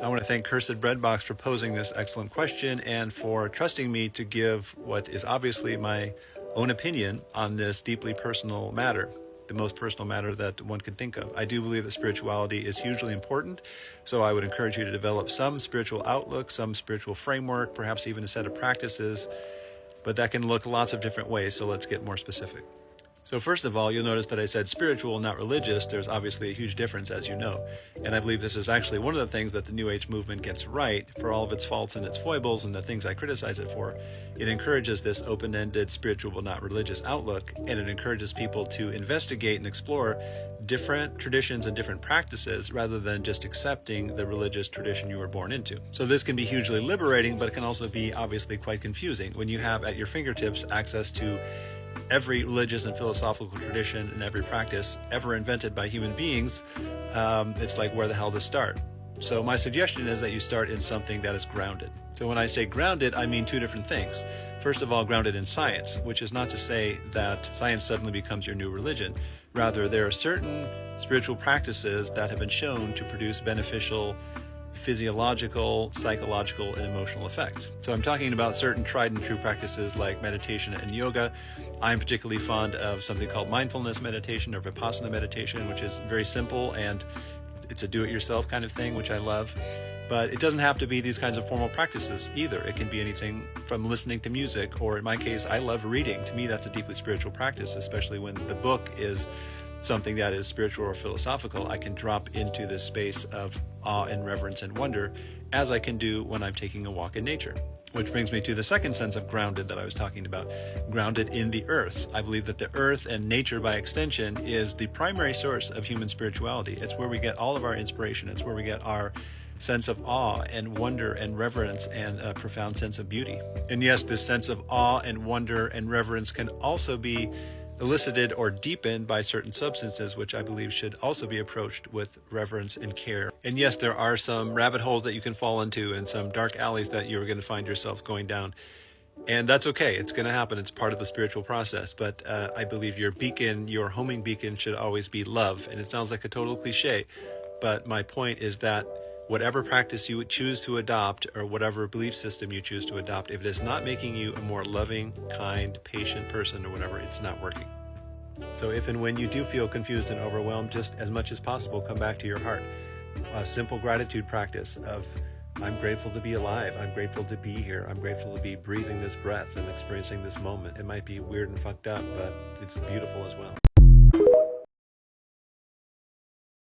I want to thank Cursed Breadbox for posing this excellent question and for trusting me to give what is obviously my own opinion on this deeply personal matter, the most personal matter that one could think of. I do believe that spirituality is hugely important, so I would encourage you to develop some spiritual outlook, some spiritual framework, perhaps even a set of practices, but that can look lots of different ways, so let's get more specific. So first of all, you'll notice that I said spiritual, not religious. There's obviously a huge difference, as you know. And I believe this is actually one of the things that the New Age movement gets right, for all of its faults and its foibles and the things I criticize it for. It encourages this open-ended spiritual but not religious outlook, and it encourages people to investigate and explore different traditions and different practices rather than just accepting the religious tradition you were born into. So this can be hugely liberating, but it can also be obviously quite confusing when you have at your fingertips access to every religious and philosophical tradition and every practice ever invented by human beings. It's like, where the hell to start? So my suggestion is that you start in something that is grounded. So when I say grounded, I mean two different things. First of all, grounded in science, which is not to say that science suddenly becomes your new religion. Rather, there are certain spiritual practices that have been shown to produce beneficial physiological, psychological, and emotional effects. So I'm talking about certain tried and true practices like meditation and yoga. I'm particularly fond of something called mindfulness meditation or vipassana meditation, which is very simple and it's a do-it-yourself kind of thing, which I love. But it doesn't have to be these kinds of formal practices either. It can be anything from listening to music, or in my case, I love reading. To me, that's a deeply spiritual practice, especially when the book is something that is spiritual or philosophical. I can drop into this space of awe and reverence and wonder, as I can do when I'm taking a walk in nature. Which brings me to the second sense of grounded that I was talking about, grounded in the earth. I believe that the earth and nature by extension is the primary source of human spirituality. It's where we get all of our inspiration. It's where we get our sense of awe and wonder and reverence and a profound sense of beauty. And yes, this sense of awe and wonder and reverence can also be elicited or deepened by certain substances, which I believe should also be approached with reverence and care. And yes, there are some rabbit holes that you can fall into and some dark alleys that you're going to find yourself going down. And that's okay. It's going to happen. It's part of the spiritual process. But I believe your beacon, your homing beacon, should always be love. And it sounds like a total cliche, but my point is that whatever practice you would choose to adopt or whatever belief system you choose to adopt, if it is not making you a more loving, kind, patient person or whatever, it's not working. So if and when you do feel confused and overwhelmed, just as much as possible, come back to your heart. A simple gratitude practice of, I'm grateful to be alive. I'm grateful to be here. I'm grateful to be breathing this breath and experiencing this moment. It might be weird and fucked up, but it's beautiful as well.